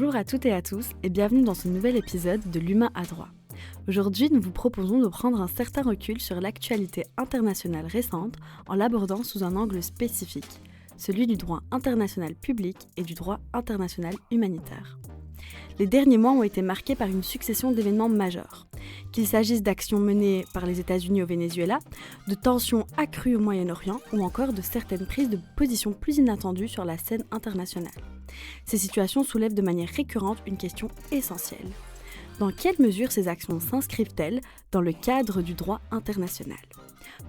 Bonjour à toutes et à tous et bienvenue dans ce nouvel épisode de l'Humain à droit. Aujourd'hui, nous vous proposons de prendre un certain recul sur l'actualité internationale récente en l'abordant sous un angle spécifique, celui du droit international public et du droit international humanitaire. Les derniers mois ont été marqués par une succession d'événements majeurs, qu'il s'agisse d'actions menées par les États-Unis au Venezuela, de tensions accrues au Moyen-Orient ou encore de certaines prises de position plus inattendues sur la scène internationale. Ces situations soulèvent de manière récurrente une question essentielle. Dans quelle mesure ces actions s'inscrivent-elles dans le cadre du droit international ?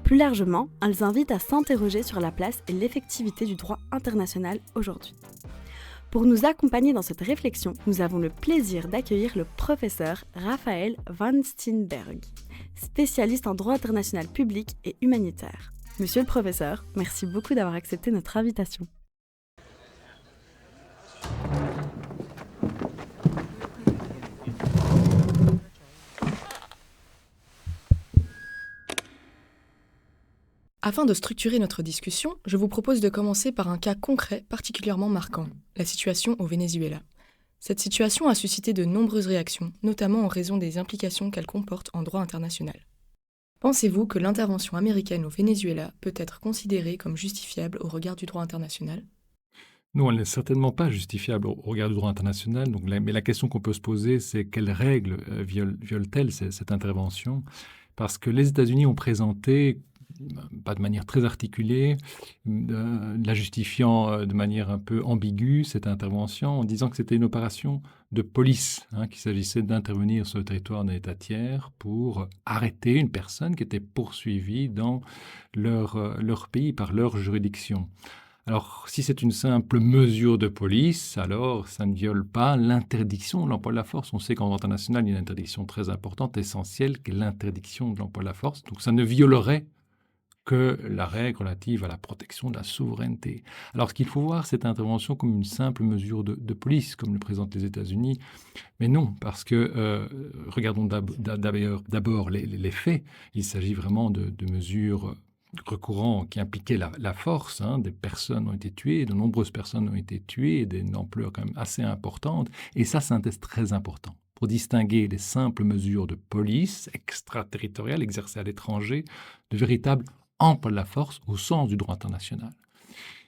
Plus largement, elles invitent à s'interroger sur la place et l'effectivité du droit international aujourd'hui. Pour nous accompagner dans cette réflexion, nous avons le plaisir d'accueillir le professeur Raphaël Van Steenberg, spécialiste en droit international public et humanitaire. Monsieur le professeur, merci beaucoup d'avoir accepté notre invitation. Afin de structurer notre discussion, je vous propose de commencer par un cas concret particulièrement marquant, la situation au Venezuela. Cette situation a suscité de nombreuses réactions, notamment en raison des implications qu'elle comporte en droit international. Pensez-vous que l'intervention américaine au Venezuela peut être considérée comme justifiable au regard du droit international ? Non, elle n'est certainement pas justifiable au regard du droit international. Mais la question qu'on peut se poser, c'est quelles règles viole-t-elle cette intervention ? Parce que les États-Unis ont présenté, pas de manière très articulée, la justifiant de manière un peu ambiguë, cette intervention, en disant que c'était une opération de police, qu'il s'agissait d'intervenir sur le territoire d'un État tiers pour arrêter une personne qui était poursuivie dans leur pays par leur juridiction. Alors, si c'est une simple mesure de police, alors ça ne viole pas l'interdiction de l'emploi de la force. On sait qu'en droit international, il y a une interdiction très importante, essentielle, qui est l'interdiction de l'emploi de la force. Donc, ça ne violerait que la règle relative à la protection de la souveraineté. Alors, ce qu'il faut voir, cette intervention comme une simple mesure de police, comme le présentent les États-Unis. Mais non, parce que, regardons d'abord les faits. Il s'agit vraiment de mesures recourant qui impliquaient la force. Des personnes ont été tuées, de nombreuses personnes ont été tuées, d'une ampleur quand même assez importante. Et ça, c'est un test très important pour distinguer les simples mesures de police extraterritoriales exercées à l'étranger de véritables emploi de la force au sens du droit international.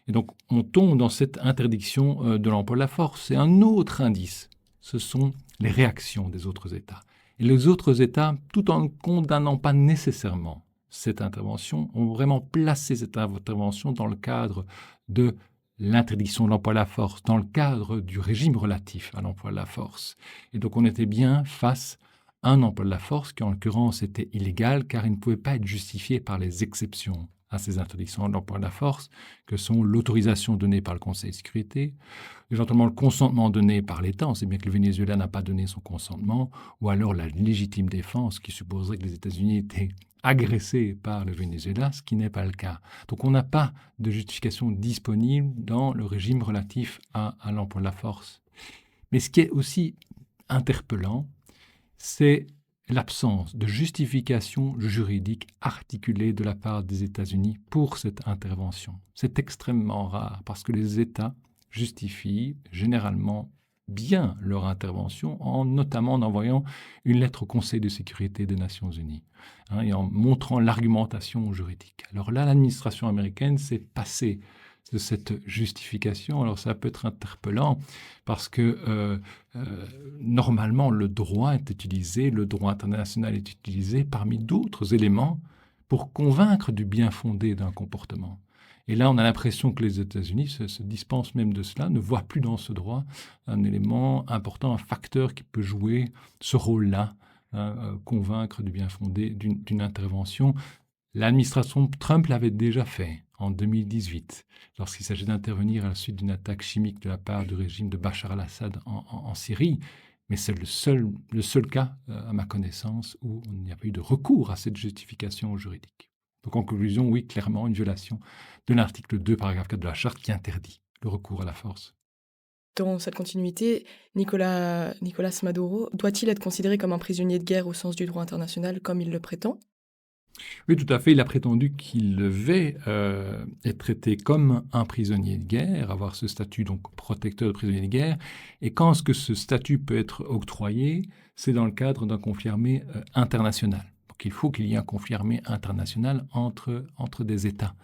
Et donc, on tombe dans cette interdiction de l'emploi de la force. Et un autre indice, ce sont les réactions des autres États. Et les autres États, tout en ne condamnant pas nécessairement cette intervention, ont vraiment placé cette intervention dans le cadre de l'interdiction de l'emploi de la force, dans le cadre du régime relatif à l'emploi de la force. Et donc, on était bien face à un emploi de la force qui, en l'occurrence, était illégal, car il ne pouvait pas être justifié par les exceptions à ces interdictions de l'emploi de la force, que sont l'autorisation donnée par le Conseil de sécurité, éventuellement le consentement donné par l'État, on sait bien que le Venezuela n'a pas donné son consentement, ou alors la légitime défense qui supposerait que les États-Unis étaient agressés par le Venezuela, ce qui n'est pas le cas. Donc on n'a pas de justification disponible dans le régime relatif à l'emploi de la force. Mais ce qui est aussi interpellant, c'est l'absence de justification juridique articulée de la part des États-Unis pour cette intervention. C'est extrêmement rare parce que les États justifient généralement bien leur intervention, notamment en envoyant une lettre au Conseil de sécurité des Nations Unies et en montrant l'argumentation juridique. Alors là, l'administration américaine s'est passée de cette justification. Alors ça peut être interpellant parce que normalement le droit est utilisé, le droit international est utilisé parmi d'autres éléments pour convaincre du bien fondé d'un comportement. Et là, on a l'impression que les États-Unis se dispensent même de cela, ne voient plus dans ce droit un élément important, un facteur qui peut jouer ce rôle-là, convaincre du bien fondé d'une intervention. L'administration Trump l'avait déjà fait en 2018, lorsqu'il s'agit d'intervenir à la suite d'une attaque chimique de la part du régime de Bachar al-Assad en Syrie. Mais c'est le seul cas, à ma connaissance, où il n'y a pas eu de recours à cette justification juridique. Donc en conclusion, oui, clairement, une violation de l'article 2, paragraphe 4 de la Charte qui interdit le recours à la force. Dans cette continuité, Nicolás Maduro doit-il être considéré comme un prisonnier de guerre au sens du droit international comme il le prétend ? Oui, tout à fait. Il a prétendu qu'il devait être traité comme un prisonnier de guerre, avoir ce statut donc protecteur de prisonnier de guerre. Et quand est-ce que ce statut peut être octroyé? C'est dans le cadre d'un conflit armé international. Donc il faut qu'il y ait un conflit armé international entre des États.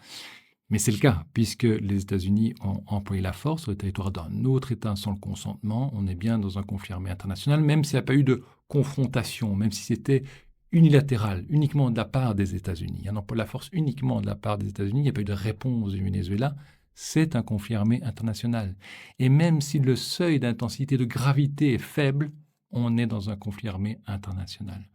Mais c'est le cas, puisque les États-Unis ont employé la force sur le territoire d'un autre État sans le consentement. On est bien dans un conflit armé international, même s'il n'y a pas eu de confrontation, même si c'était unilatéral, uniquement de la part des États-Unis. Un emploi de la force uniquement de la part des États-Unis, il n'y a pas eu de réponse du Venezuela. C'est un conflit armé international. Et même si le seuil d'intensité, de gravité est faible, on est dans un conflit armé international.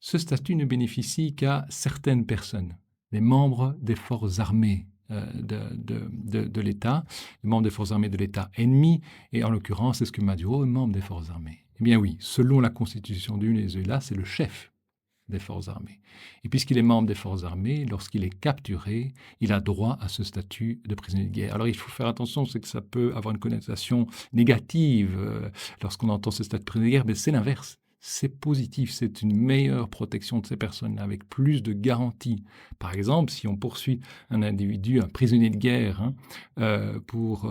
Ce statut ne bénéficie qu'à certaines personnes, les membres des forces armées de l'État, les membres des forces armées de l'État ennemi, et en l'occurrence, est-ce que Maduro est membre des forces armées? Eh bien oui, selon la constitution du Venezuela, c'est le chef des forces armées. Et puisqu'il est membre des forces armées, lorsqu'il est capturé, il a droit à ce statut de prisonnier de guerre. Alors il faut faire attention, c'est que ça peut avoir une connotation négative lorsqu'on entend ce statut de prisonnier de guerre, mais c'est l'inverse. C'est positif, c'est une meilleure protection de ces personnes-là, avec plus de garanties. Par exemple, si on poursuit un individu, un prisonnier de guerre, pour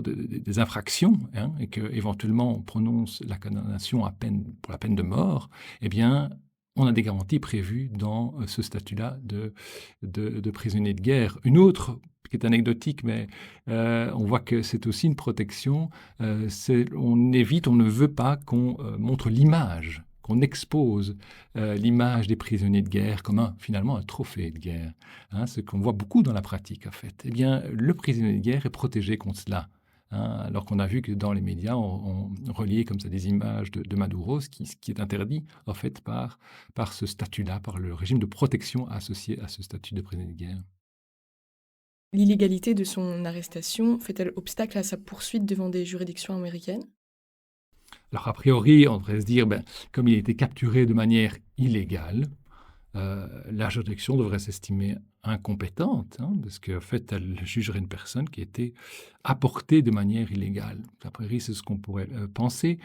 des infractions, et qu'éventuellement on prononce la condamnation pour la peine de mort, eh bien, on a des garanties prévues dans ce statut-là de prisonnier de guerre. Une autre, qui est anecdotique, mais on voit que c'est aussi une protection, on ne veut pas qu'on montre l'image, qu'on expose l'image des prisonniers de guerre comme finalement un trophée de guerre. Ce qu'on voit beaucoup dans la pratique, en fait. Eh bien, le prisonnier de guerre est protégé contre cela. Alors qu'on a vu que dans les médias, on reliait comme ça des images de Maduro, ce qui est interdit en fait par ce statut-là, par le régime de protection associé à ce statut de prisonnier de guerre. L'illégalité de son arrestation fait-elle obstacle à sa poursuite devant des juridictions américaines? Alors a priori, on devrait se dire, comme il a été capturé de manière illégale, la juridiction devrait s'estimer incompétente, parce qu'en fait, elle jugerait une personne qui a été apportée de manière illégale. A priori, c'est ce qu'on pourrait penser.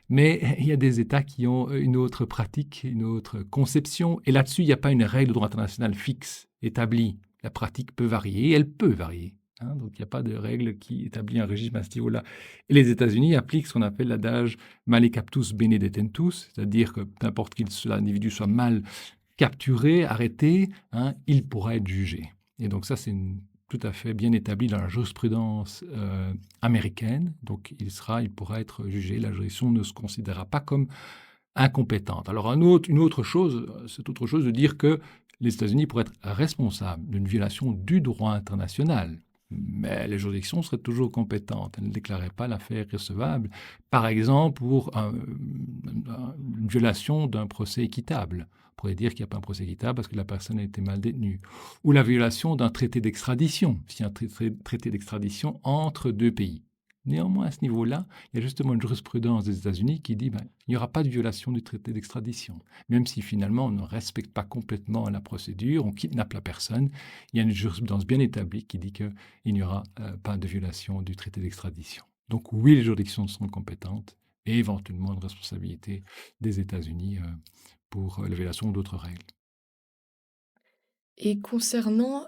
Mais il y a des États qui ont une autre pratique, une autre conception. Et là-dessus, il n'y a pas une règle de droit international fixe, établie. La pratique peut varier, et elle peut varier. Donc, il n'y a pas de règle qui établit un régime à ce niveau-là. Et les États-Unis appliquent ce qu'on appelle l'adage male captus bene detentus, c'est-à-dire que n'importe quel individu soit mal capturé, arrêté, il pourra être jugé. Et donc ça, c'est tout à fait bien établi dans la jurisprudence américaine. Donc il pourra être jugé. La juridiction ne se considérera pas comme incompétente. Alors une autre chose, c'est autre chose de dire que les États-Unis pourraient être responsables d'une violation du droit international. Mais les juridictions seraient toujours compétentes. Elles ne déclareraient pas l'affaire recevable, par exemple pour une violation d'un procès équitable. On pourrait dire qu'il n'y a pas un procès équitable parce que la personne a été mal détenue. Ou la violation d'un traité d'extradition, s'il y a un traité d'extradition entre deux pays. Néanmoins, à ce niveau-là, il y a justement une jurisprudence des États-Unis qui dit il n'y aura pas de violation du traité d'extradition. Même si finalement on ne respecte pas complètement la procédure, on kidnappe la personne, il y a une jurisprudence bien établie qui dit qu'il n'y aura pas de violation du traité d'extradition. Donc oui, les juridictions sont compétentes et éventuellement une responsabilité des États-Unis pour la violation d'autres règles. Et concernant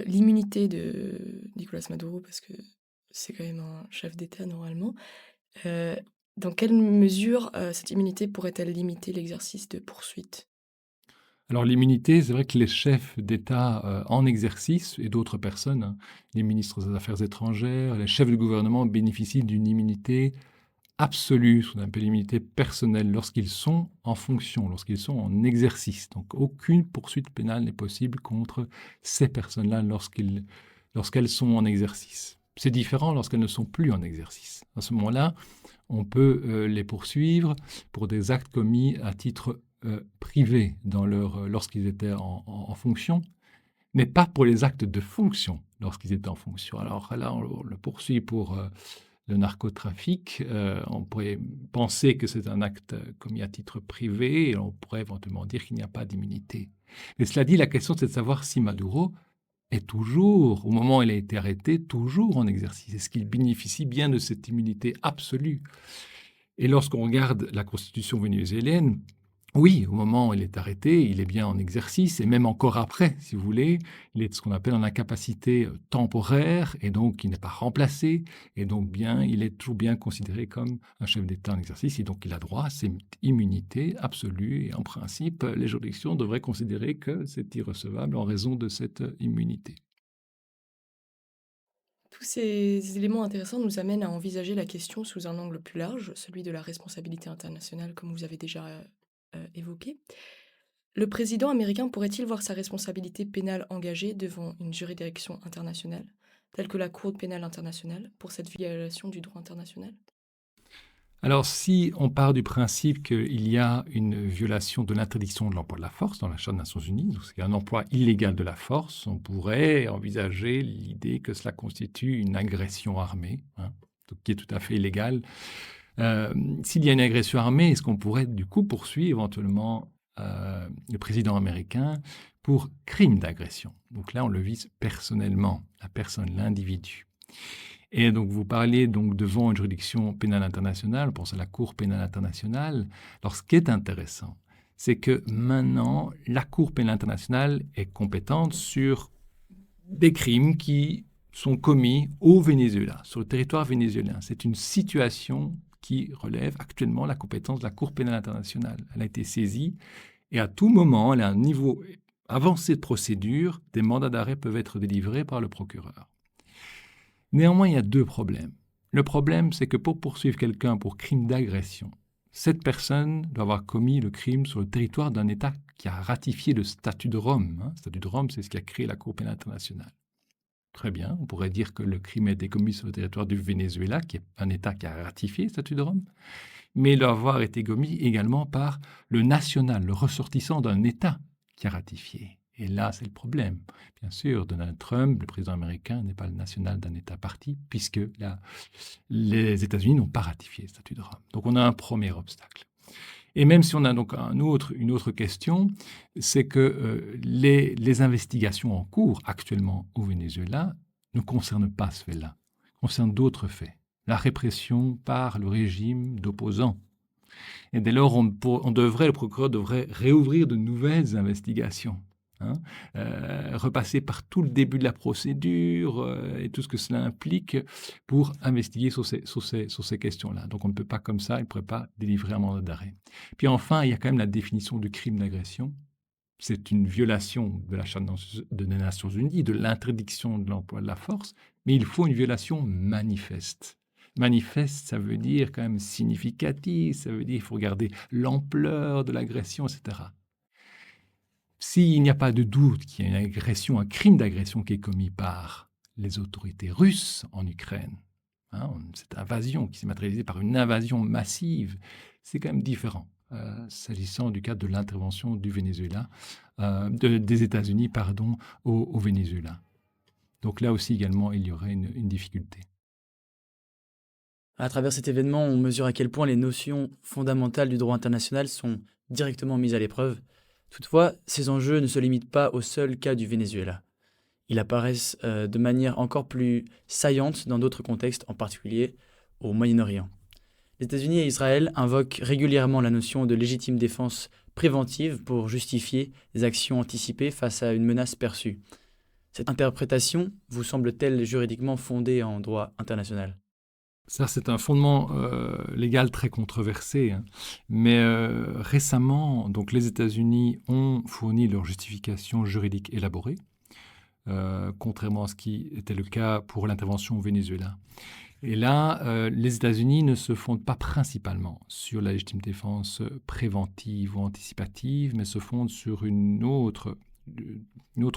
l'immunité de Nicolas Maduro, parce que c'est quand même un chef d'État normalement, dans quelle mesure cette immunité pourrait-elle limiter l'exercice de poursuites? Alors l'immunité, c'est vrai que les chefs d'État en exercice et d'autres personnes, les ministres des Affaires étrangères, les chefs de gouvernement bénéficient d'une immunité absolue, ce qu'on appelle l'immunité personnelle, lorsqu'ils sont en fonction, lorsqu'ils sont en exercice. Donc aucune poursuite pénale n'est possible contre ces personnes-là lorsqu'elles sont en exercice. C'est différent lorsqu'elles ne sont plus en exercice. À ce moment-là, on peut les poursuivre pour des actes commis à titre privé lorsqu'ils étaient en fonction, mais pas pour les actes de fonction lorsqu'ils étaient en fonction. Alors là, on le poursuit pour le narcotrafic. On pourrait penser que c'est un acte commis à titre privé et on pourrait éventuellement dire qu'il n'y a pas d'immunité. Mais cela dit, la question c'est de savoir si Maduro est toujours, au moment où il a été arrêté, toujours en exercice. Est-ce qu'il bénéficie bien de cette immunité absolue? Et lorsqu'on regarde la constitution vénézuélienne, Oui, au moment où il est arrêté, il est bien en exercice et même encore après, si vous voulez, il est ce qu'on appelle en incapacité temporaire et donc il n'est pas remplacé et donc bien, il est toujours bien considéré comme un chef d'État en exercice et donc il a droit à cette immunité absolue et en principe, les juridictions devraient considérer que c'est irrecevable en raison de cette immunité. Tous ces éléments intéressants nous amènent à envisager la question sous un angle plus large, celui de la responsabilité internationale, comme vous avez déjà évoqué. Le président américain pourrait-il voir sa responsabilité pénale engagée devant une juridiction internationale, telle que la Cour pénale internationale, pour cette violation du droit international? Alors, si on part du principe qu'il y a une violation de l'interdiction de l'emploi de la force dans la Charte des Nations Unies, donc c'est un emploi illégal de la force, on pourrait envisager l'idée que cela constitue une agression armée, hein, donc qui est tout à fait illégale. Euh, S'il y a une agression armée, est-ce qu'on pourrait du coup poursuivre éventuellement le président américain pour crime d'agression? Donc là, on le vise personnellement, la personne, l'individu. Et donc, vous parlez donc devant une juridiction pénale internationale, on pense à la Cour pénale internationale. Alors, ce qui est intéressant, c'est que maintenant, la Cour pénale internationale est compétente sur des crimes qui sont commis au Venezuela, sur le territoire vénézuélien. C'est une situation qui relève actuellement la compétence de la Cour pénale internationale. Elle a été saisie et à tout moment, elle a un niveau avancé de procédure, des mandats d'arrêt peuvent être délivrés par le procureur. Néanmoins, il y a deux problèmes. Le problème, c'est que pour poursuivre quelqu'un pour crime d'agression, cette personne doit avoir commis le crime sur le territoire d'un État qui a ratifié le statut de Rome. Le statut de Rome, c'est ce qui a créé la Cour pénale internationale. Très bien, on pourrait dire que le crime a été commis sur le territoire du Venezuela, qui est un État qui a ratifié le statut de Rome, mais il doit avoir été commis également par le national, le ressortissant d'un État qui a ratifié. Et là, c'est le problème. Bien sûr, Donald Trump, le président américain, n'est pas le national d'un État parti, puisque les États-Unis n'ont pas ratifié le statut de Rome. Donc, on a un premier obstacle. Et même si on a donc une autre question, c'est que les investigations en cours actuellement au Venezuela ne concernent pas ce fait-là, concernent d'autres faits. La répression par le régime d'opposants. Et dès lors, le procureur devrait réouvrir de nouvelles investigations. Hein, repasser par tout le début de la procédure et tout ce que cela implique pour investiguer sur ces questions-là. Donc on ne peut pas comme ça, il ne pourrait pas délivrer un mandat d'arrêt. Puis enfin, il y a quand même la définition du crime d'agression. C'est une violation de la Charte des Nations Unies, de l'interdiction de l'emploi de la force, mais il faut une violation manifeste. Manifeste, ça veut dire quand même significatif, ça veut dire qu'il faut regarder l'ampleur de l'agression, etc. S'il n'y a pas de doute qu'il y a une agression, un crime d'agression qui est commis par les autorités russes en Ukraine, hein, cette invasion qui s'est matérialisée par une invasion massive, c'est quand même différent, s'agissant du cas de l'intervention du Venezuela, des États-Unis, au Venezuela. Donc là aussi également, il y aurait une difficulté. À travers cet événement, on mesure à quel point les notions fondamentales du droit international sont directement mises à l'épreuve. Toutefois, ces enjeux ne se limitent pas au seul cas du Venezuela. Ils apparaissent de manière encore plus saillante dans d'autres contextes, en particulier au Moyen-Orient. Les États-Unis et Israël invoquent régulièrement la notion de légitime défense préventive pour justifier des actions anticipées face à une menace perçue. Cette interprétation vous semble-t-elle juridiquement fondée en droit international ? Ça, c'est un fondement légal très controversé, hein. Mais récemment, donc, les États-Unis ont fourni leur justification juridique élaborée, contrairement à ce qui était le cas pour l'intervention au Venezuela. Et là, les États-Unis ne se fondent pas principalement sur la légitime défense préventive ou anticipative, mais se fondent sur une autre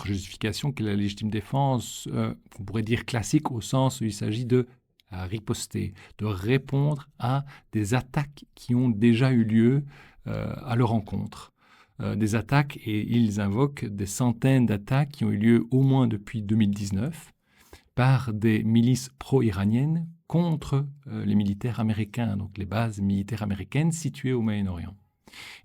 justification qui est la légitime défense, qu'on pourrait dire classique, au sens où il s'agit de riposter, de répondre à des attaques qui ont déjà eu lieu à leur encontre. Des attaques, et ils invoquent des centaines d'attaques qui ont eu lieu au moins depuis 2019 par des milices pro-iraniennes contre les militaires américains, donc les bases militaires américaines situées au Moyen-Orient.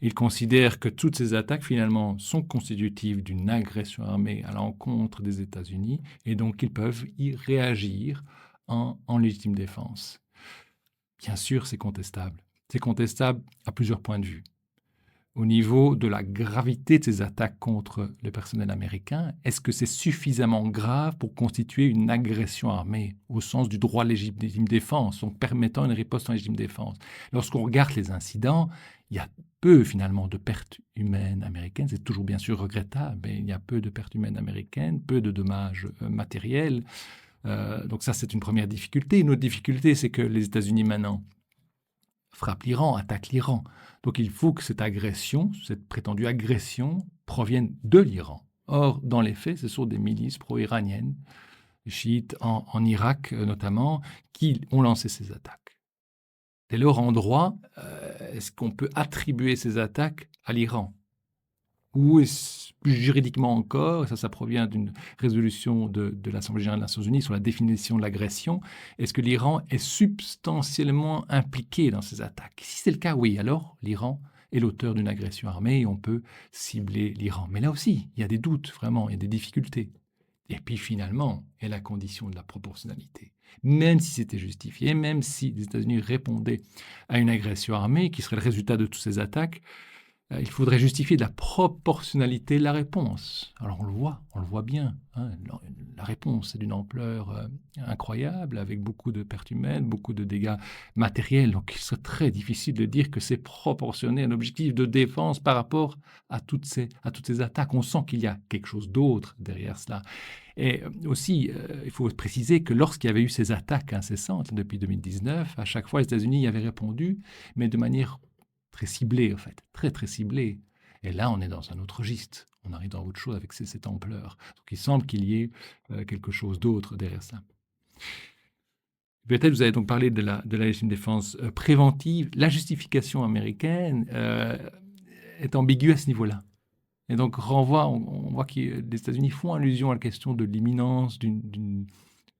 Ils considèrent que toutes ces attaques, finalement, sont constitutives d'une agression armée à l'encontre des États-Unis, et donc ils peuvent y réagir en légitime défense. Bien sûr, c'est contestable. C'est contestable à plusieurs points de vue. au niveau de la gravité de ces attaques contre le personnel américain. Est-ce que c'est suffisamment grave pour constituer une agression armée au sens du droit légitime défense, donc permettant une riposte en légitime défense? Lorsqu'on regarde les incidents, il y a peu finalement de pertes humaines américaines. C'est toujours bien sûr regrettable, mais il y a peu de pertes humaines américaines, peu de dommages matériels. Donc ça, c'est une première difficulté. Une autre difficulté, c'est que les États-Unis maintenant frappe l'Iran, attaque l'Iran. Donc il faut que cette agression, cette prétendue agression, provienne de l'Iran. Or, dans les faits, ce sont des milices pro-iraniennes, chiites en Irak notamment, qui ont lancé ces attaques. Dès lors, en droit, est-ce qu'on peut attribuer ces attaques à l'Iran ? Ou plus juridiquement encore, ça provient d'une résolution de l'Assemblée générale des Nations unies sur la définition de l'agression, est-ce que l'Iran est substantiellement impliqué dans ces attaques? Si c'est le cas, oui, alors l'Iran est l'auteur d'une agression armée et on peut cibler l'Iran. Mais là aussi, il y a des doutes, vraiment, il y a des difficultés. Et puis finalement, il y a la condition de la proportionnalité. Même si c'était justifié, même si les États-Unis répondaient à une agression armée qui serait le résultat de toutes ces attaques, il faudrait justifier de la proportionnalité de la réponse. Alors on le voit bien. Hein, la réponse est d'une ampleur incroyable, avec beaucoup de pertes humaines, beaucoup de dégâts matériels. Donc il serait très difficile de dire que c'est proportionné à un objectif de défense par rapport à toutes ces attaques. On sent qu'il y a quelque chose d'autre derrière cela. Et aussi, il faut préciser que lorsqu'il y avait eu ces attaques incessantes depuis 2019, à chaque fois les États-Unis y avaient répondu, mais de manière très ciblé, en fait, très très ciblé. Et là, on est dans un autre registre. On arrive dans autre chose avec cette ampleur. Donc, il semble qu'il y ait quelque chose d'autre derrière ça. Peut-être vous avez donc parlé de la légitime défense préventive. La justification américaine est ambiguë à ce niveau-là. Et donc, on voit que les États-Unis font allusion à la question de l'imminence d'une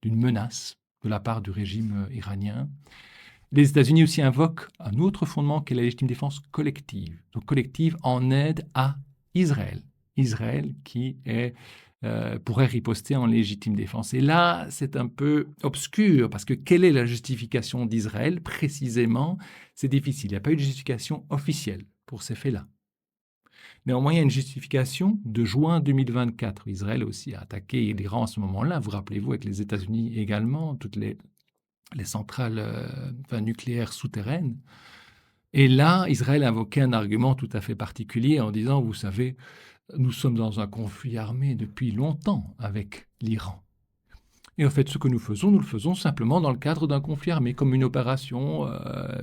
menace de la part du régime iranien. Les États-Unis aussi invoquent un autre fondement qui est la légitime défense collective. Donc collective en aide à Israël. Israël qui pourrait riposter en légitime défense. Et là, c'est un peu obscur parce que quelle est la justification d'Israël précisément? C'est difficile. Il n'y a pas eu de justification officielle pour ces faits-là. Néanmoins, il y a une justification de juin 2024. Israël aussi a attaqué l'Iran à ce moment-là. Vous rappelez-vous, avec les États-Unis également, toutes les centrales nucléaires souterraines. Et là, Israël invoquait un argument tout à fait particulier en disant, vous savez, nous sommes dans un conflit armé depuis longtemps avec l'Iran. Et en fait, ce que nous le faisons simplement dans le cadre d'un conflit armé, comme une opération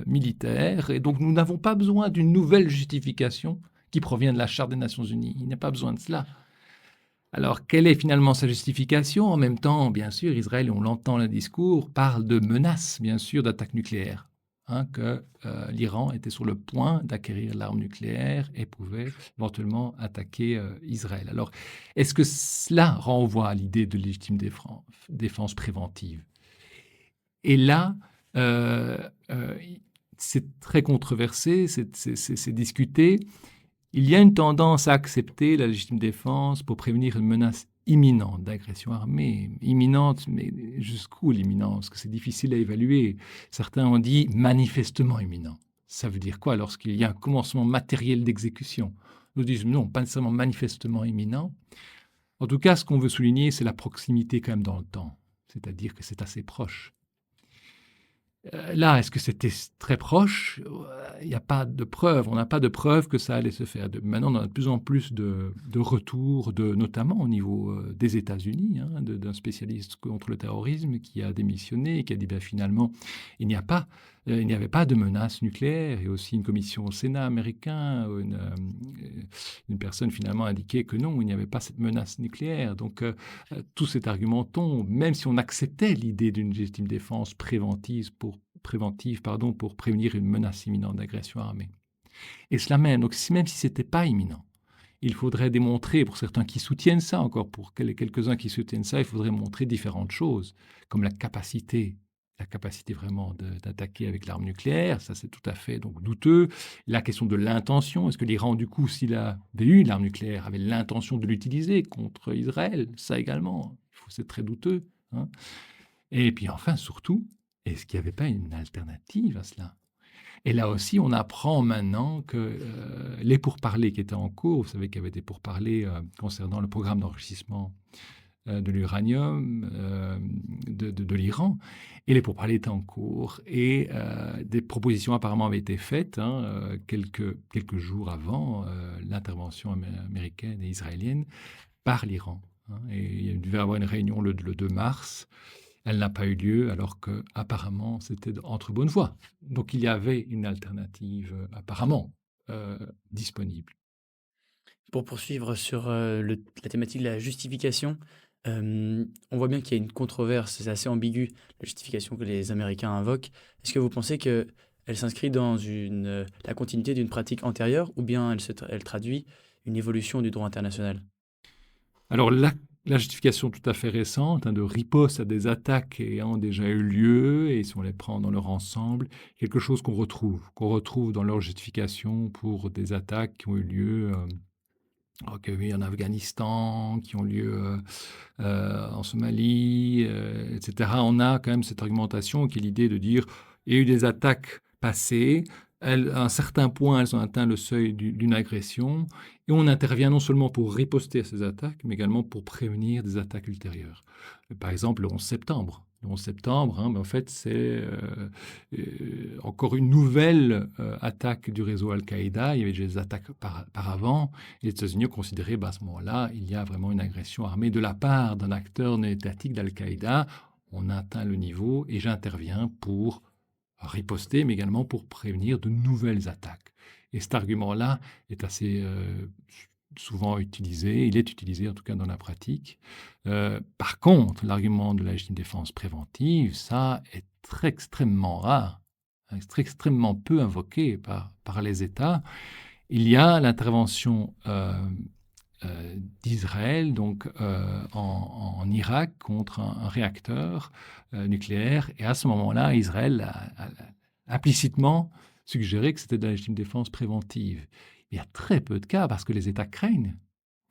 militaire. Et donc, nous n'avons pas besoin d'une nouvelle justification qui provient de la Charte des Nations Unies. Il n'y a pas besoin de cela. Alors, quelle est finalement sa justification? En même temps, bien sûr, Israël, on l'entend le discours, parle de menaces, bien sûr, d'attaque nucléaire, que l'Iran était sur le point d'acquérir l'arme nucléaire et pouvait éventuellement attaquer Israël. Alors, est-ce que cela renvoie à l'idée de légitime défense préventive? Et là, c'est très controversé, c'est discuté. Il y a une tendance à accepter la légitime défense pour prévenir une menace imminente d'agression armée. Imminente, mais jusqu'où l'imminence? Parce que c'est difficile à évaluer. Certains ont dit manifestement imminent. Ça veut dire quoi lorsqu'il y a un commencement matériel d'exécution? Nous disons non, pas nécessairement manifestement imminent. En tout cas, ce qu'on veut souligner, c'est la proximité quand même dans le temps. C'est-à-dire que c'est assez proche. Là, est-ce que c'était très proche? Il n'y a pas de preuve. On n'a pas de preuve que ça allait se faire. Maintenant, on a de plus en plus de retours, notamment au niveau des États-Unis, d'un spécialiste contre le terrorisme qui a démissionné et qui a dit finalement, il n'y avait pas de menace nucléaire. Et aussi une commission au Sénat américain, une personne finalement a indiqué que non, il n'y avait pas cette menace nucléaire. Donc, tout cet argument tombe, même si on acceptait l'idée d'une légitime défense préventive pour prévenir une menace imminente d'agression armée. Et cela même, donc même si ce n'était pas imminent, il faudrait démontrer, pour certains qui soutiennent ça, encore pour quelques-uns qui soutiennent ça, il faudrait montrer différentes choses, comme la capacité vraiment d'attaquer avec l'arme nucléaire, ça c'est tout à fait donc douteux. La question de l'intention, est-ce que l'Iran, du coup, s'il avait eu l'arme nucléaire, avait l'intention de l'utiliser contre Israël? Ça également, c'est très douteux. Et puis enfin, surtout, est-ce qu'il n'y avait pas une alternative à cela? Et là aussi, on apprend maintenant que les pourparlers qui étaient en cours, vous savez qu'il y avait des pourparlers concernant le programme d'enrichissement de l'uranium de l'Iran, et les pourparlers étaient en cours, et des propositions apparemment avaient été faites quelques jours avant l'intervention américaine et israélienne par l'Iran. Et il devait y avoir une réunion le 2 mars. Elle n'a pas eu lieu alors qu'apparemment c'était entre bonnes voies. Donc il y avait une alternative apparemment disponible. Pour poursuivre sur la thématique de la justification, on voit bien qu'il y a une controverse, c'est assez ambigu, la justification que les Américains invoquent. Est-ce que vous pensez qu'elle s'inscrit dans la continuité d'une pratique antérieure ou bien elle traduit une évolution du droit international? Alors la justification tout à fait récente de riposte à des attaques ayant déjà eu lieu, et si on les prend dans leur ensemble, quelque chose qu'on retrouve dans leur justification pour des attaques qui ont eu lieu en Afghanistan, qui ont lieu en Somalie, etc. On a quand même cette argumentation qui est l'idée de dire il y a eu des attaques passées, à un certain point, elles ont atteint le seuil d'une agression, et on intervient non seulement pour riposter à ces attaques, mais également pour prévenir des attaques ultérieures. Par exemple, le 11 septembre. Le 11 septembre, en fait, c'est encore une nouvelle attaque du réseau Al-Qaïda. Il y avait déjà des attaques par avant. Et les États-Unis ont considéré, à ce moment-là, il y a vraiment une agression armée de la part d'un acteur non étatique d'Al-Qaïda. On atteint le niveau et j'interviens pour riposter, mais également pour prévenir de nouvelles attaques. Et cet argument-là est assez souvent utilisé, il est utilisé en tout cas dans la pratique. Par contre, l'argument de la légitime défense préventive, ça est extrêmement rare, extrêmement peu invoqué par les États. Il y a l'intervention d'Israël donc en Irak contre un réacteur nucléaire, et à ce moment-là, Israël a implicitement suggéré que c'était de la légitime défense préventive. Il y a très peu de cas parce que les États craignent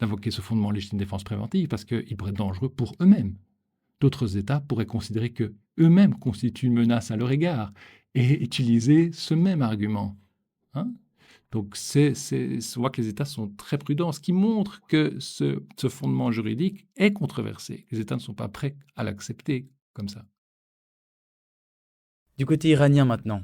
d'invoquer ce fondement de légitime défense préventive parce qu'il pourrait être dangereux pour eux-mêmes. D'autres États pourraient considérer que eux-mêmes constituent une menace à leur égard et utiliser ce même argument. Donc, on voit que les États sont très prudents, ce qui montre que ce fondement juridique est controversé. Les États ne sont pas prêts à l'accepter comme ça. Du côté iranien maintenant,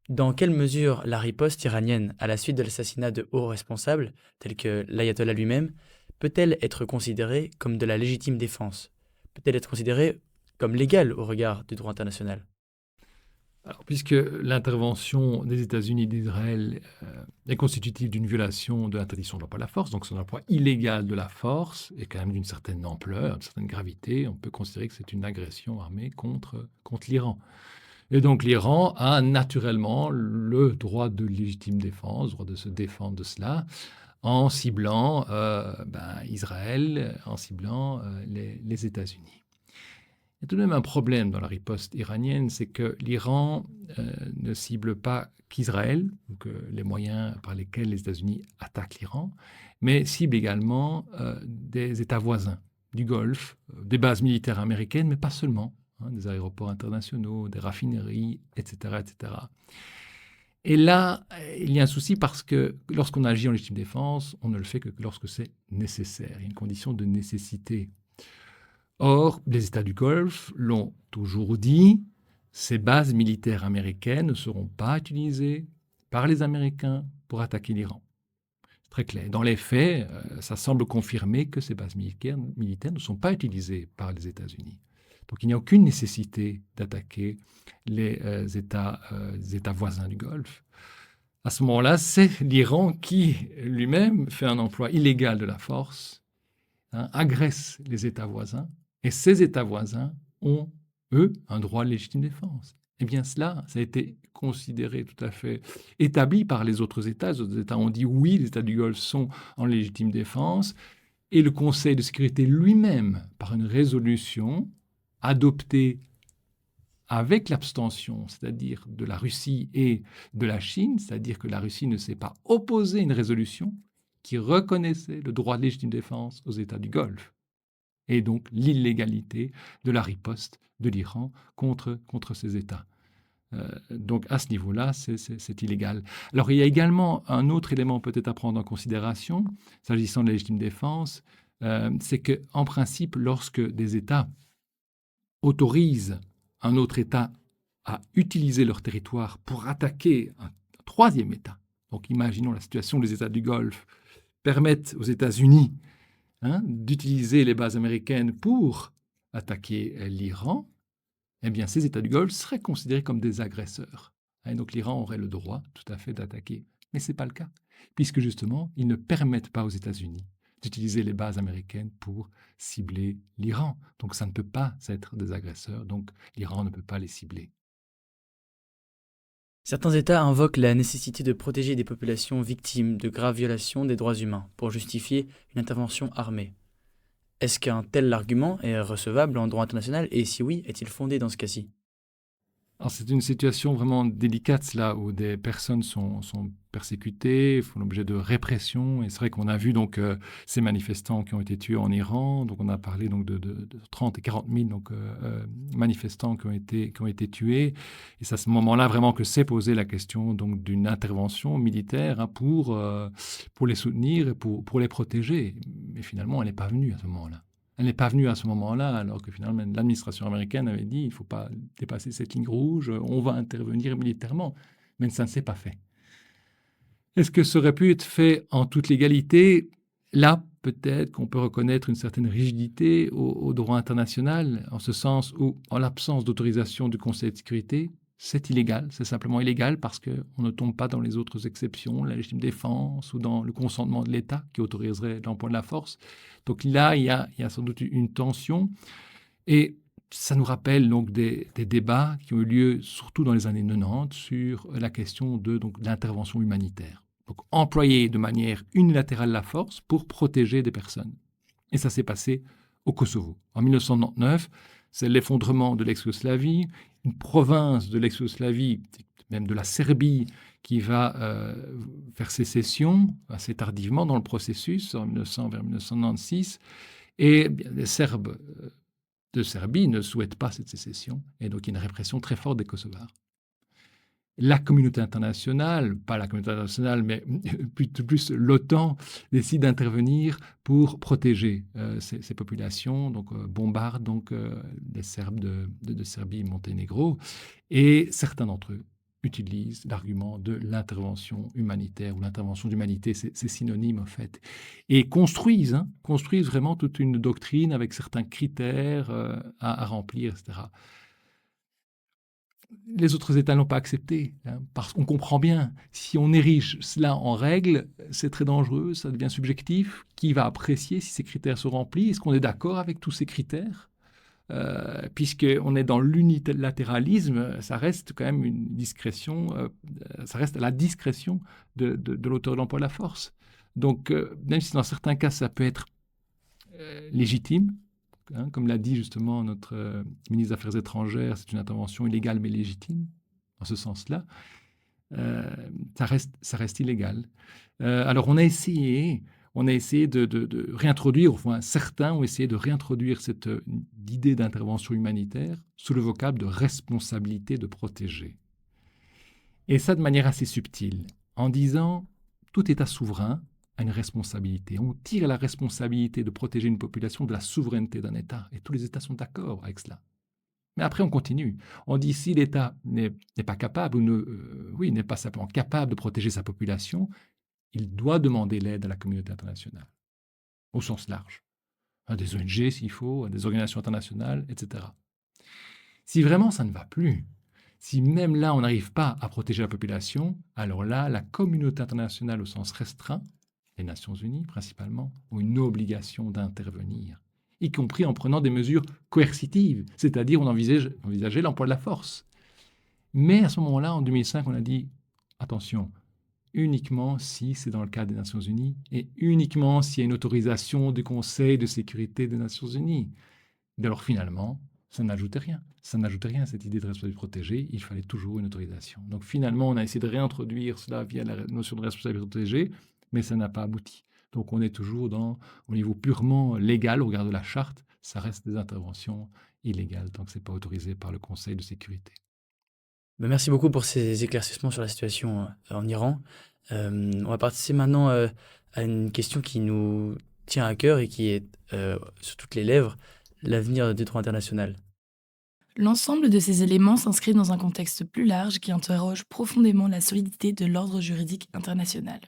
dans quelle mesure la riposte iranienne à la suite de l'assassinat de hauts responsables, tels que l'ayatollah lui-même, peut-elle être considérée comme de la légitime défense? Peut-elle être considérée comme légale au regard du droit international? Alors, puisque l'intervention des États-Unis et d'Israël est constitutive d'une violation de l'interdiction de l'emploi de la force, donc c'est un emploi illégal de la force, et quand même d'une certaine ampleur, d'une certaine gravité, on peut considérer que c'est une agression armée contre l'Iran. Et donc l'Iran a naturellement le droit de légitime défense, le droit de se défendre de cela, en ciblant Israël, en ciblant les États-Unis. Il y a tout de même un problème dans la riposte iranienne, c'est que l'Iran ne cible pas qu'Israël, donc les moyens par lesquels les États-Unis attaquent l'Iran, mais cible également des États voisins du Golfe, des bases militaires américaines, mais pas seulement, des aéroports internationaux, des raffineries, etc., etc. Et là, il y a un souci parce que lorsqu'on agit en légitime défense, on ne le fait que lorsque c'est nécessaire. Il y a une condition de nécessité. Or, les États du Golfe l'ont toujours dit, ces bases militaires américaines ne seront pas utilisées par les Américains pour attaquer l'Iran. C'est très clair. Dans les faits, ça semble confirmer que ces bases militaires ne sont pas utilisées par les États-Unis. Donc il n'y a aucune nécessité d'attaquer les États voisins du Golfe. À ce moment-là, c'est l'Iran qui lui-même fait un emploi illégal de la force, agresse les États voisins, et ces États voisins ont, eux, un droit de légitime défense. Eh bien cela, ça a été considéré tout à fait établi par les autres États. Les autres États ont dit oui, les États du Golfe sont en légitime défense, et le Conseil de sécurité lui-même, par une résolution adoptée avec l'abstention, c'est-à-dire de la Russie et de la Chine, c'est-à-dire que la Russie ne s'est pas opposée à une résolution qui reconnaissait le droit de légitime défense aux États du Golfe, et donc l'illégalité de la riposte de l'Iran contre ces États. Donc à ce niveau-là, c'est illégal. Alors il y a également un autre élément peut-être à prendre en considération, s'agissant de la légitime défense, c'est qu'en principe, lorsque des États autorisent un autre État à utiliser leur territoire pour attaquer un troisième État, donc imaginons la situation des États du Golfe, permettent aux États-Unis d'utiliser les bases américaines pour attaquer l'Iran, eh bien, ces États du Golfe seraient considérés comme des agresseurs. Et donc, l'Iran aurait le droit, tout à fait, d'attaquer. Mais ce n'est pas le cas, puisque justement, ils ne permettent pas aux États-Unis d'utiliser les bases américaines pour cibler l'Iran. Donc, ça ne peut pas être des agresseurs. Donc, l'Iran ne peut pas les cibler. Certains États invoquent la nécessité de protéger des populations victimes de graves violations des droits humains pour justifier une intervention armée. Est-ce qu'un tel argument est recevable en droit international et si oui, est-il fondé dans ce cas-ci? Alors, c'est une situation vraiment délicate, là, où des personnes sont persécutées, font l'objet de répression. Et c'est vrai qu'on a vu donc ces manifestants qui ont été tués en Iran. Donc, on a parlé donc de 30 et 40 000 donc, manifestants qui ont été tués. Et c'est à ce moment-là vraiment que s'est posée la question donc d'une intervention militaire pour les soutenir et pour les protéger. Mais finalement, elle n'est pas venue à ce moment-là. Elle n'est pas venue à ce moment-là, alors que finalement l'administration américaine avait dit il ne faut pas dépasser cette ligne rouge, on va intervenir militairement. Mais ça ne s'est pas fait. Est-ce que ça aurait pu être fait en toute légalité? Là, peut-être qu'on peut reconnaître une certaine rigidité au droit international, en ce sens où, en l'absence d'autorisation du Conseil de sécurité, c'est illégal, c'est simplement illégal parce qu'on ne tombe pas dans les autres exceptions, la légitime défense ou dans le consentement de l'État qui autoriserait l'emploi de la force. Donc là, il y a sans doute une tension et ça nous rappelle donc des débats qui ont eu lieu surtout dans les années 90 sur la question de l'intervention humanitaire. Donc employer de manière unilatérale la force pour protéger des personnes. Et ça s'est passé au Kosovo. En 1999, c'est l'effondrement de l'ex-Yougoslavie, une province de l'ex-Yougoslavie, même de la Serbie, qui va faire sécession assez tardivement dans le processus, en 1900 vers 1996. Et bien, les Serbes de Serbie ne souhaitent pas cette sécession. Et donc, il y a une répression très forte des Kosovars. La communauté internationale, pas la communauté internationale, mais plus l'OTAN, décide d'intervenir pour protéger ces populations, donc bombarde donc, les Serbes de Serbie et Monténégro. Et certains d'entre eux utilisent l'argument de l'intervention humanitaire ou l'intervention d'humanité, c'est synonyme en fait, et construisent vraiment toute une doctrine avec certains critères à remplir, etc. Les autres États n'ont pas accepté, parce qu'on comprend bien, si on érige cela en règle, c'est très dangereux, ça devient subjectif. Qui va apprécier si ces critères sont remplis? Est-ce qu'on est d'accord avec tous ces critères? Puisqu'on est dans l'unilatéralisme, ça reste quand même une discrétion, ça reste à la discrétion de l'auteur de l'emploi de la force. Donc, même si dans certains cas, ça peut être légitime, comme l'a dit justement notre ministre des Affaires étrangères, c'est une intervention illégale mais légitime, dans ce sens-là, ça reste illégal. Alors on a essayé de réintroduire, enfin certains ont essayé de réintroduire cette idée d'intervention humanitaire sous le vocable de responsabilité de protéger. Et ça de manière assez subtile, en disant tout État souverain a une responsabilité. On tire la responsabilité de protéger une population de la souveraineté d'un État. Et tous les États sont d'accord avec cela. Mais après, on continue. On dit si l'État n'est pas capable, ou n'est pas simplement capable de protéger sa population, il doit demander l'aide à la communauté internationale, au sens large, à des ONG s'il faut, à des organisations internationales, etc. Si vraiment ça ne va plus, si même là on n'arrive pas à protéger la population, alors là, la communauté internationale au sens restreint, les Nations Unies principalement, ont une obligation d'intervenir, y compris en prenant des mesures coercitives, c'est-à-dire on envisageait l'emploi de la force. Mais à ce moment-là, en 2005, on a dit, attention, uniquement si c'est dans le cadre des Nations Unies et uniquement s'il y a une autorisation du Conseil de sécurité des Nations Unies. Et alors finalement, ça n'ajoutait rien. Ça n'ajoutait rien à cette idée de responsabilité protégée, il fallait toujours une autorisation. Donc finalement, on a essayé de réintroduire cela via la notion de responsabilité protégée, mais ça n'a pas abouti. Donc on est toujours au niveau purement légal, au regard de la charte, ça reste des interventions illégales tant que ce n'est pas autorisé par le Conseil de sécurité. Merci beaucoup pour ces éclaircissements sur la situation en Iran. On va passer maintenant à une question qui nous tient à cœur et qui est sur toutes les lèvres, l'avenir du droit international. L'ensemble de ces éléments s'inscrit dans un contexte plus large qui interroge profondément la solidité de l'ordre juridique international.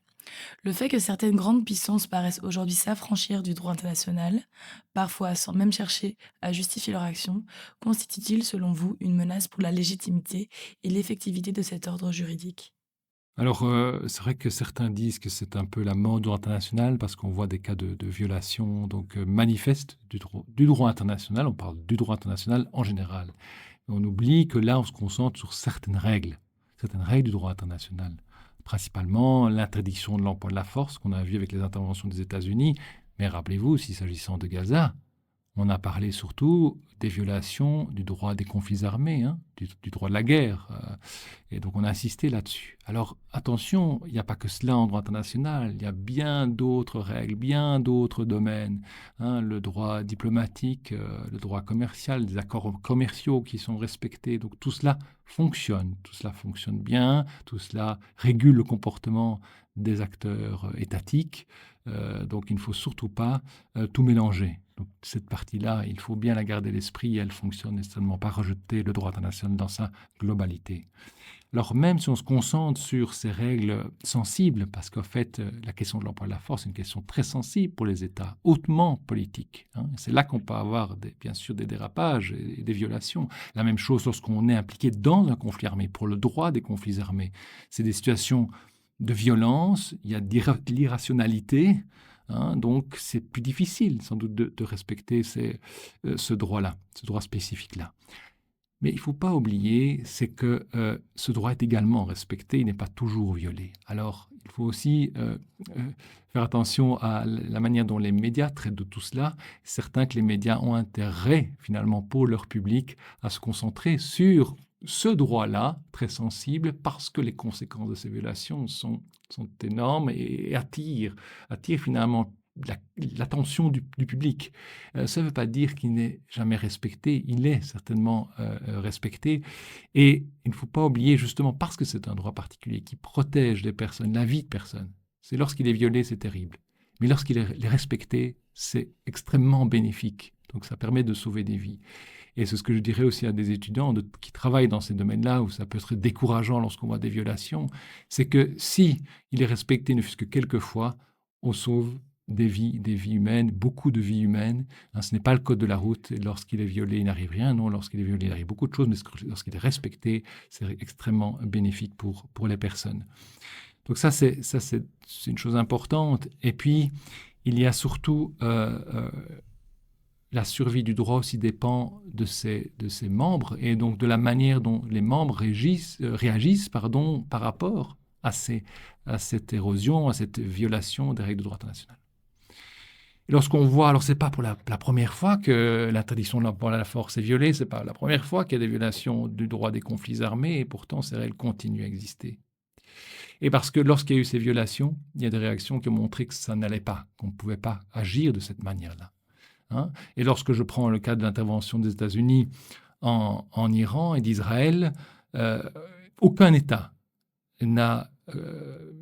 Le fait que certaines grandes puissances paraissent aujourd'hui s'affranchir du droit international, parfois sans même chercher à justifier leur action, constitue-t-il, selon vous, une menace pour la légitimité et l'effectivité de cet ordre juridique? Alors, c'est vrai que certains disent que c'est un peu la mort du droit international parce qu'on voit des cas de violation donc manifeste du droit international. On parle du droit international en général. On oublie que là, on se concentre sur certaines règles du droit international. Principalement l'interdiction de l'emploi de la force qu'on a vu avec les interventions des États-Unis. Mais rappelez-vous, s'agissant de Gaza, on a parlé surtout des violations du droit des conflits armés, hein, du droit de la guerre. Et donc on a insisté là-dessus. Alors attention, il n'y a pas que cela en droit international, il y a bien d'autres règles, bien d'autres domaines. Hein, le droit diplomatique, le droit commercial, des accords commerciaux qui sont respectés. Donc tout cela fonctionne bien, tout cela régule le comportement des acteurs étatiques. Donc il ne faut surtout pas tout mélanger. Donc, cette partie-là, il faut bien la garder à l'esprit, elle fonctionne et certainement pas rejeter le droit international dans sa globalité. Alors même si on se concentre sur ces règles sensibles, parce qu'en fait, la question de l'emploi de la force est une question très sensible pour les États, hautement politique. Hein. C'est là qu'on peut avoir, bien sûr, des dérapages et des violations. La même chose lorsqu'on est impliqué dans un conflit armé, pour le droit des conflits armés. C'est des situations de violence, il y a de l'irrationalité. Hein, donc, c'est plus difficile, sans doute, de respecter ce droit-là, ce droit spécifique-là. Mais il ne faut pas oublier, c'est que ce droit est également respecté, il n'est pas toujours violé. Alors, il faut aussi faire attention à la manière dont les médias traitent de tout cela. C'est certain que les médias ont intérêt, finalement, pour leur public, à se concentrer sur ce droit-là, très sensible, parce que les conséquences de ces violations sont énormes et attirent finalement l'attention du public. Ça ne veut pas dire qu'il n'est jamais respecté, il est certainement respecté. Et il ne faut pas oublier, justement, parce que c'est un droit particulier qui protège les personnes, la vie de personnes. C'est lorsqu'il est violé, c'est terrible. Mais lorsqu'il est respecté, c'est extrêmement bénéfique. Donc ça permet de sauver des vies. Et c'est ce que je dirais aussi à des étudiants qui travaillent dans ces domaines-là, où ça peut être décourageant lorsqu'on voit des violations, c'est que si il est respecté, ne fût-ce que quelques fois, on sauve des vies humaines, beaucoup de vies humaines. Hein, ce n'est pas le code de la route. Lorsqu'il est violé, il n'arrive rien. Non, lorsqu'il est violé, il arrive beaucoup de choses, mais lorsqu'il est respecté, c'est extrêmement bénéfique pour les personnes. Donc ça, c'est une chose importante. Et puis, il y a surtout la survie du droit aussi dépend de ses membres et donc de la manière dont les membres réagissent par rapport à cette érosion, à cette violation des règles du droit international. Et lorsqu'on voit, alors c'est pas pour la première fois que l'interdiction de l'emploi de la force est violée, c'est pas la première fois qu'il y a des violations du droit des conflits armés et pourtant ces règles continuent à exister. Et parce que lorsqu'il y a eu ces violations, il y a des réactions qui ont montré que ça n'allait pas, qu'on ne pouvait pas agir de cette manière-là. Hein. Et lorsque je prends le cas de l'intervention des États-Unis en Iran et d'Israël, aucun État n'a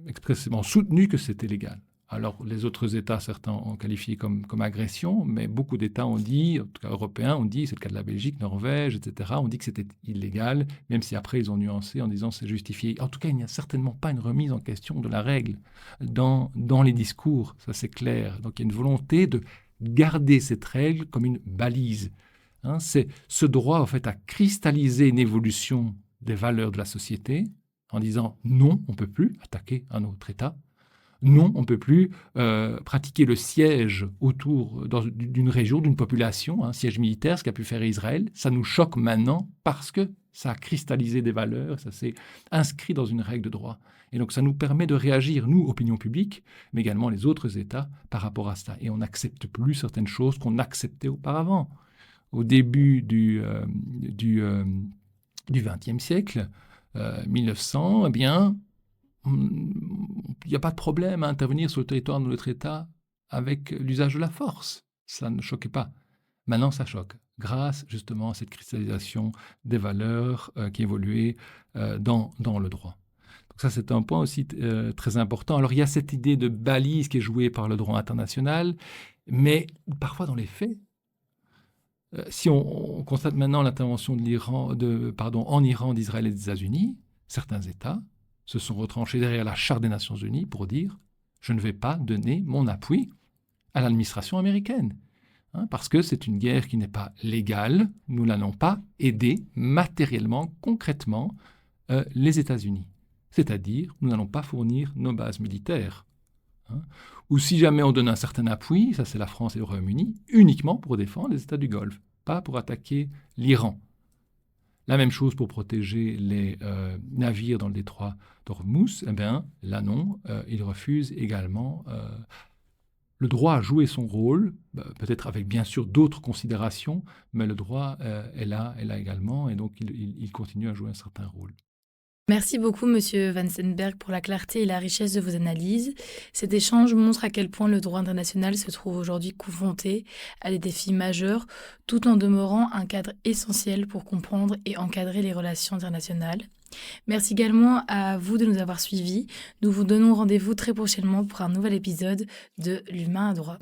expressément soutenu que c'était légal. Alors les autres États, certains ont qualifié comme agression, mais beaucoup d'États ont dit, en tout cas européens, ont dit, c'est le cas de la Belgique, Norvège, etc., ont dit que c'était illégal, même si après ils ont nuancé en disant c'est justifié. En tout cas, il n'y a certainement pas une remise en question de la règle dans les discours, ça c'est clair. Donc il y a une volonté de garder cette règle comme une balise. Hein, c'est ce droit en fait à cristalliser une évolution des valeurs de la société en disant non, on ne peut plus attaquer un autre État. Non, on ne peut plus pratiquer le siège autour d'une région, d'une population, un siège militaire, ce qu'a pu faire Israël. Ça nous choque maintenant parce que ça a cristallisé des valeurs, ça s'est inscrit dans une règle de droit. Et donc ça nous permet de réagir, nous, opinion publique, mais également les autres États, par rapport à ça. Et on n'accepte plus certaines choses qu'on acceptait auparavant. Au début du XXe siècle, 1900, eh bien, il n'y a pas de problème à intervenir sur le territoire de notre État avec l'usage de la force. Ça ne choquait pas. Maintenant, ça choque, grâce justement à cette cristallisation des valeurs qui évoluaient dans le droit. Donc ça, c'est un point aussi très important. Alors, il y a cette idée de balise qui est jouée par le droit international, mais parfois dans les faits, si on constate maintenant l'intervention en Iran d'Israël et des États-Unis, certains États se sont retranchés derrière la Charte des Nations Unies pour dire « je ne vais pas donner mon appui à l'administration américaine ». Parce que c'est une guerre qui n'est pas légale, nous n'allons pas aider matériellement, concrètement, les États-Unis. C'est-à-dire, nous n'allons pas fournir nos bases militaires. Ou si jamais on donne un certain appui, ça c'est la France et le Royaume-Uni, uniquement pour défendre les États du Golfe, pas pour attaquer l'Iran. La même chose pour protéger les navires dans le détroit d'Ormuz, eh bien là non, ils refusent également. Le droit a joué son rôle, peut-être avec bien sûr d'autres considérations, mais le droit est là également, et donc il continue à jouer un certain rôle. Merci beaucoup, Monsieur Vansenberg, pour la clarté et la richesse de vos analyses. Cet échange montre à quel point le droit international se trouve aujourd'hui confronté à des défis majeurs, tout en demeurant un cadre essentiel pour comprendre et encadrer les relations internationales. Merci également à vous de nous avoir suivis. Nous vous donnons rendez-vous très prochainement pour un nouvel épisode de L'Humain à droit.